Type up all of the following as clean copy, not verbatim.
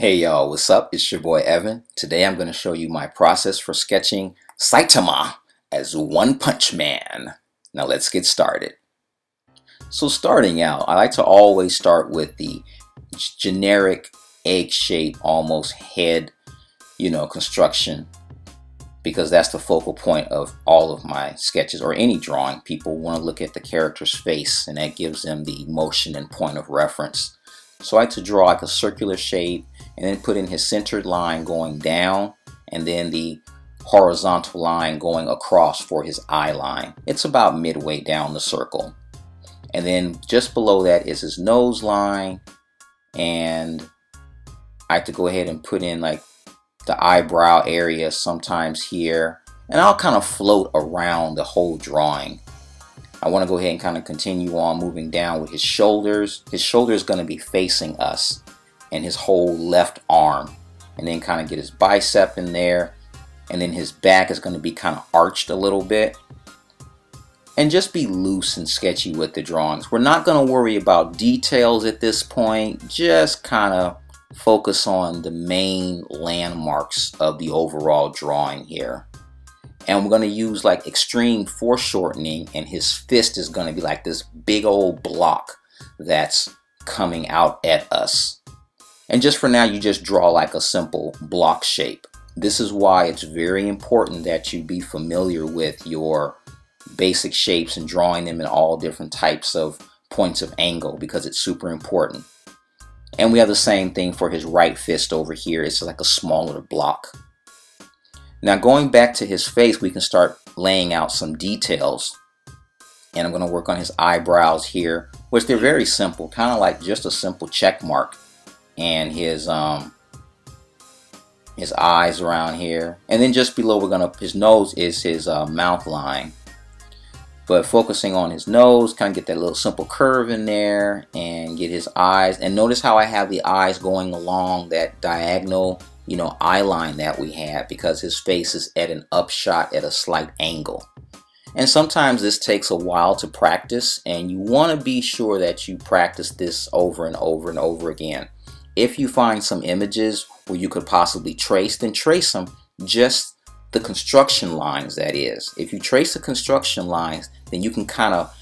Hey y'all, what's up? It's your boy Evan. Today I'm going to show you my process for sketching Saitama as One Punch Man. Now let's get started. So starting out, I like to always start with the generic egg shape, almost head, construction, because that's the focal point of all of my sketches or any drawing. People want to look at the character's face and that gives them the motion and point of reference. So I like to draw like a circular shape and then put in his centered line going down and then the horizontal line going across for his eye line. It's about midway down the circle. And then just below that is his nose line, and I like to go ahead and put in like the eyebrow area sometimes here, and I'll kind of float around the whole drawing. I want to go ahead and kind of continue on moving down with his shoulders. His shoulder is going to be facing us and his whole left arm, and then kind of get his bicep in there, and then his back is going to be kind of arched a little bit, and just be loose and sketchy with the drawings. We're not going to worry about details at this point, just kind of focus on the main landmarks of the overall drawing here. And we're going to use like extreme foreshortening, and his fist is going to be like this big old block that's coming out at us. And just for now, you just draw like a simple block shape. This is why it's very important that you be familiar with your basic shapes and drawing them in all different types of points of angle, because it's super important. And we have the same thing for his right fist over here. It's like a smaller block. Now going back to his face, we can start laying out some details. And I'm going to work on his eyebrows here, which they're very simple, kind of like just a simple check mark. And his eyes around here. And then just below, his nose is his mouth line. But focusing on his nose, kind of get that little simple curve in there and get his eyes. And notice how I have the eyes going along that diagonal eye line that we had, because his face is at an upshot at a slight angle. And sometimes this takes a while to practice, and you want to be sure that you practice this over and over and over again. If you find some images where you could possibly trace, then trace them, just the construction lines, that is. If you trace the construction lines, then you can kind of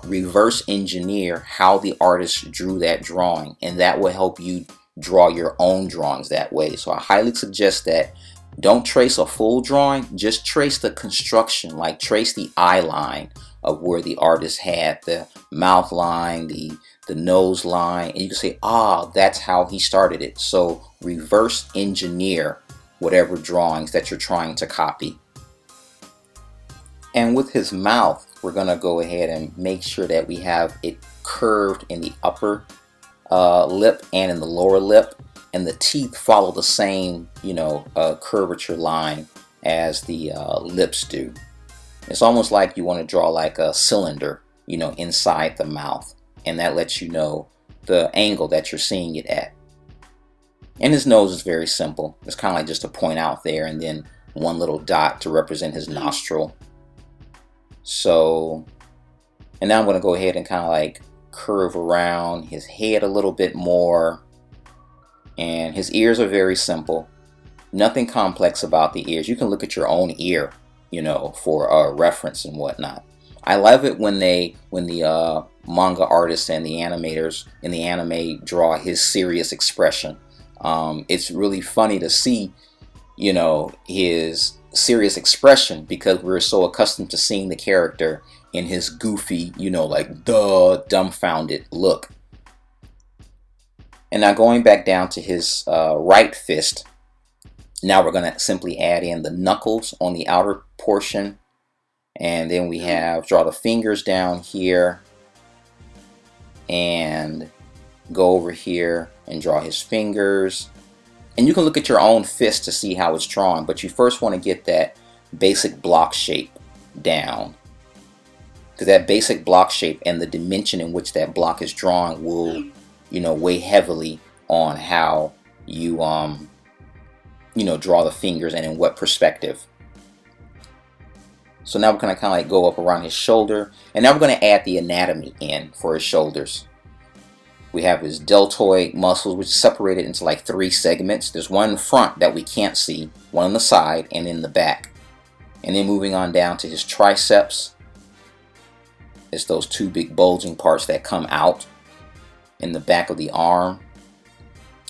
reverse engineer how the artist drew that drawing, and that will help you draw your own drawings that way. So I highly suggest that don't trace a full drawing, just trace the construction, like trace the eye line of where the artist had the mouth line, the nose line, and you can say, that's how he started it. So reverse engineer whatever drawings that you're trying to copy. And with his mouth, we're going to go ahead and make sure that we have it curved in the upper lip and in the lower lip, and the teeth follow the same curvature line as the lips do. It's almost like you want to draw like a cylinder inside the mouth, and that lets you know the angle that you're seeing it at. And his nose is very simple. It's kind of like just a point out there and then one little dot to represent his nostril. So, and now I'm going to go ahead and kind of like curve around his head a little bit more. And his ears are very simple. Nothing complex about the ears. You can look at your own ear, for reference and whatnot. I love it when the manga artists and the animators in the anime draw his serious expression. It's really funny to see, his serious expression, because we're so accustomed to seeing the character in his goofy, like dumbfounded look. And now going back down to his right fist, now we're going to simply add in the knuckles on the outer portion. And then we draw the fingers down here and go over here and draw his fingers. And you can look at your own fist to see how it's drawn, but you first want to get that basic block shape down. Because that basic block shape and the dimension in which that block is drawn will, weigh heavily on how you, draw the fingers and in what perspective. So now we're going to kind of like go up around his shoulder, and now we're going to add the anatomy in for his shoulders. We have his deltoid muscles, which is separated into like 3 segments. There's one in front that we can't see, one on the side, and in the back. And then moving on down to his triceps. It's those 2 big bulging parts that come out in the back of the arm.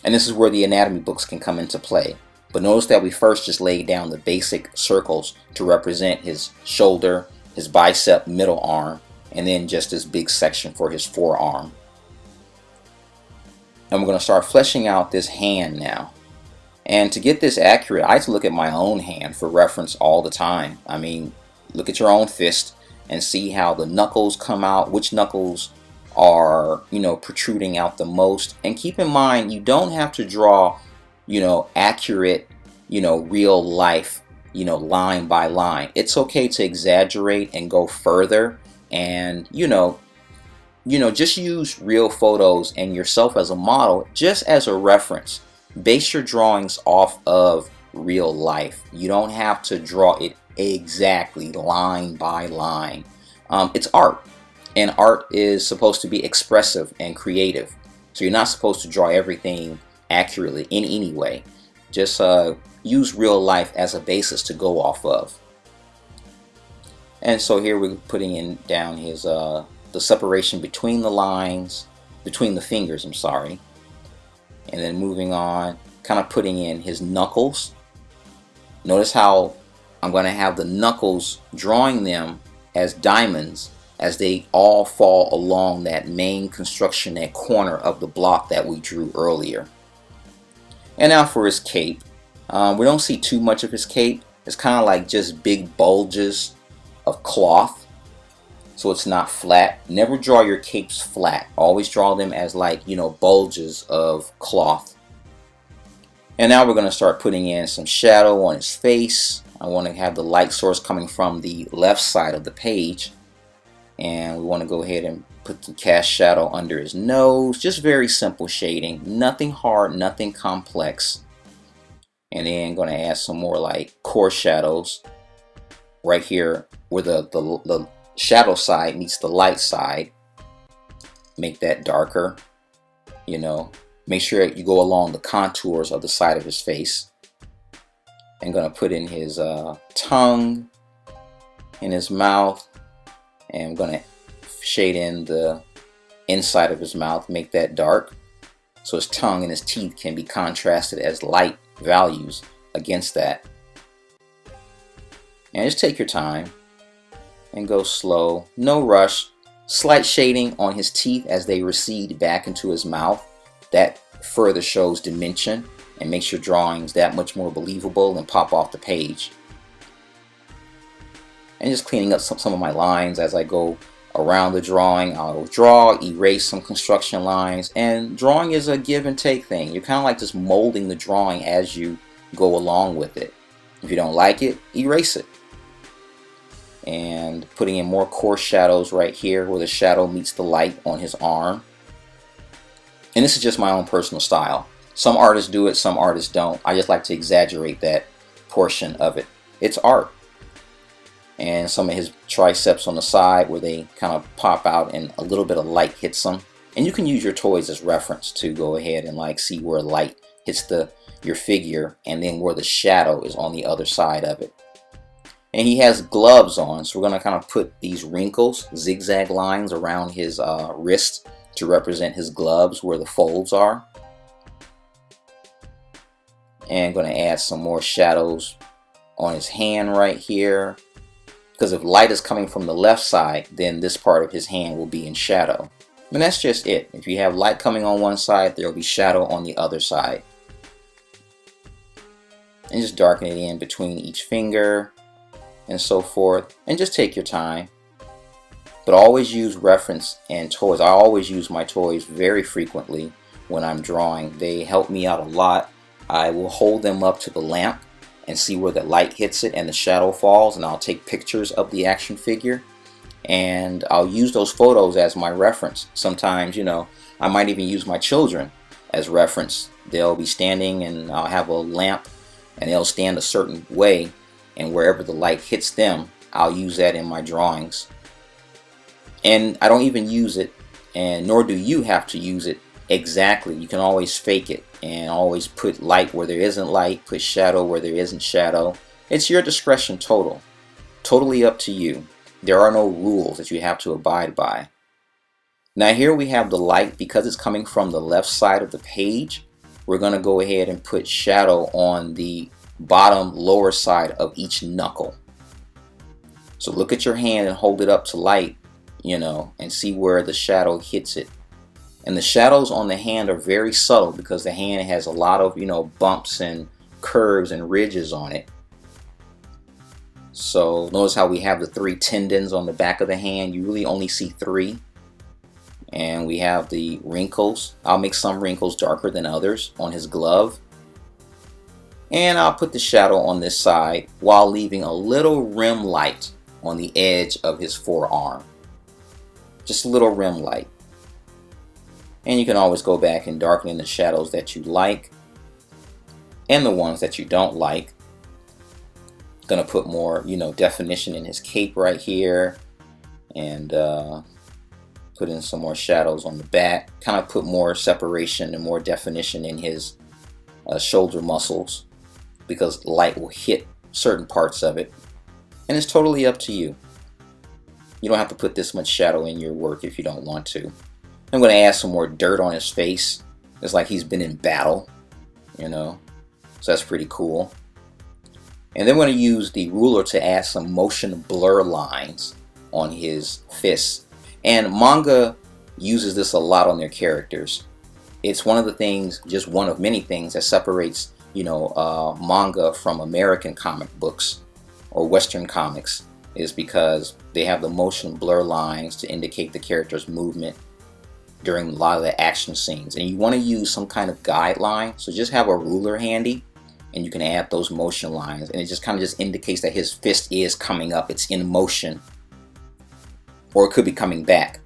And this is where the anatomy books can come into play. But notice that we first just laid down the basic circles to represent his shoulder, his bicep, middle arm, and then just this big section for his forearm. And we're going to start fleshing out this hand now. And to get this accurate, I like to look at my own hand for reference all the time. I mean, look at your own fist and see how the knuckles come out, which knuckles are, protruding out the most. And keep in mind, you don't have to draw, accurate, real life, line by line. It's okay to exaggerate and go further and, just use real photos and yourself as a model, just as a reference. Base your drawings off of real life. You don't have to draw it exactly line by line. It's art, and art is supposed to be expressive and creative. So you're not supposed to draw everything accurately in any way. Just use real life as a basis to go off of. And so here we're putting in down his the separation between the lines, between the fingers, I'm sorry. And then moving on, kind of putting in his knuckles. Notice how I'm going to have the knuckles, drawing them as diamonds as they all fall along that main construction, that corner of the block that we drew earlier. And now for his cape. We don't see too much of his cape. It's kind of like just big bulges of cloth. So it's not flat. Never draw your capes flat. Always draw them as like, bulges of cloth. And now we're going to start putting in some shadow on his face. I want to have the light source coming from the left side of the page. And we want to go ahead and put the cast shadow under his nose. Just very simple shading. Nothing hard, nothing complex. And then going to add some more like coarse shadows right here where the shadow side meets the light side. Make that darker. Make sure you go along the contours of the side of his face. I'm going to put in his tongue, in his mouth, and I'm going to shade in the inside of his mouth, make that dark, so his tongue and his teeth can be contrasted as light values against that. And just take your time and go slow, no rush. Slight shading on his teeth as they recede back into his mouth. That further shows dimension and makes your drawings that much more believable and pop off the page. And just cleaning up some of my lines as I go around the drawing. I'll draw, erase some construction lines, and drawing is a give and take thing. You're kind of like just molding the drawing as you go along with it. If you don't like it, erase it. And putting in more coarse shadows right here where the shadow meets the light on his arm. And this is just my own personal style. Some artists do it, some artists don't. I just like to exaggerate that portion of it. It's art. And some of his triceps on the side where they kind of pop out and a little bit of light hits them. And you can use your toys as reference to go ahead and like see where light hits your figure and then where the shadow is on the other side of it. And he has gloves on, so we're going to kind of put these wrinkles, zigzag lines around his wrist to represent his gloves where the folds are. And going to add some more shadows on his hand right here. Because if light is coming from the left side, then this part of his hand will be in shadow. And that's just it. If you have light coming on one side, there will be shadow on the other side. And just darken it in between each finger and so forth. And just take your time. But always use reference and toys. I always use my toys very frequently when I'm drawing. They help me out a lot. I will hold them up to the lamp and see where the light hits it and the shadow falls, and I'll take pictures of the action figure and I'll use those photos as my reference. Sometimes, I might even use my children as reference. They'll be standing and I'll have a lamp and they'll stand a certain way, and wherever the light hits them, I'll use that in my drawings. And I don't even use it, and nor do you have to use it Exactly. You can always fake it and always put light where there isn't light, put shadow where there isn't shadow. It's your discretion totally up to you. There are no rules that you have to abide by. Now here we have the light. Because it's coming from the left side of the page, we're going to go ahead and put shadow on the bottom lower side of each knuckle. So look at your hand and hold it up to light, and see where the shadow hits it. And the shadows on the hand are very subtle because the hand has a lot of, bumps and curves and ridges on it. So notice how we have the 3 tendons on the back of the hand. You really only see 3. And we have the wrinkles. I'll make some wrinkles darker than others on his glove. And I'll put the shadow on this side while leaving a little rim light on the edge of his forearm. Just a little rim light. And you can always go back and darken in the shadows that you like and the ones that you don't like. Gonna put more, definition in his cape right here, and put in some more shadows on the back. Kind of put more separation and more definition in his shoulder muscles, because light will hit certain parts of it. And it's totally up to you. You don't have to put this much shadow in your work if you don't want to. I'm going to add some more dirt on his face. It's like he's been in battle, so that's pretty cool. And then we're going to use the ruler to add some motion blur lines on his fists. And manga uses this a lot on their characters. It's one of the things, just one of many things, that separates, manga from American comic books or Western comics, is because they have the motion blur lines to indicate the character's movement during a lot of the action scenes. And you want to use some kind of guideline, so just have a ruler handy and you can add those motion lines, and it just kind of just indicates that his fist is coming up, it's in motion, or it could be coming back.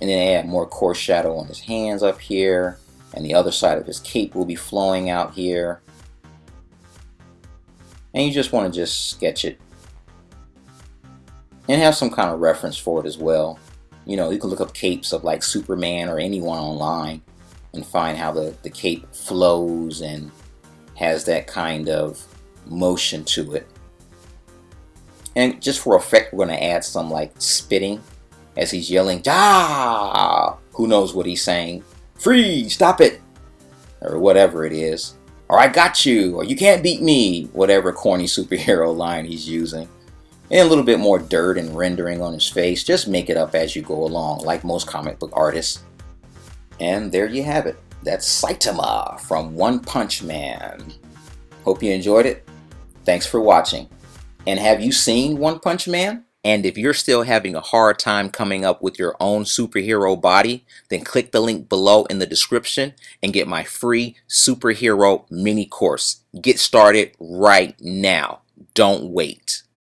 And then add more coarse shadow on his hands up here, and the other side of his cape will be flowing out here. And you just want to just sketch it and have some kind of reference for it as well. You can look up capes of like Superman or anyone online and find how the cape flows and has that kind of motion to it. And just for effect, we're going to add some like spitting as he's yelling, "Ah!" Who knows what he's saying? "Freeze! Stop it!" Or whatever it is. Or "I got you!" Or "You can't beat me!" Whatever corny superhero line he's using. And a little bit more dirt and rendering on his face. Just make it up as you go along, like most comic book artists. And there you have it. That's Saitama from One Punch Man. Hope you enjoyed it. Thanks for watching. And have you seen One Punch Man? And if you're still having a hard time coming up with your own superhero body, then click the link below in the description and get my free superhero mini course. Get started right now. Don't wait.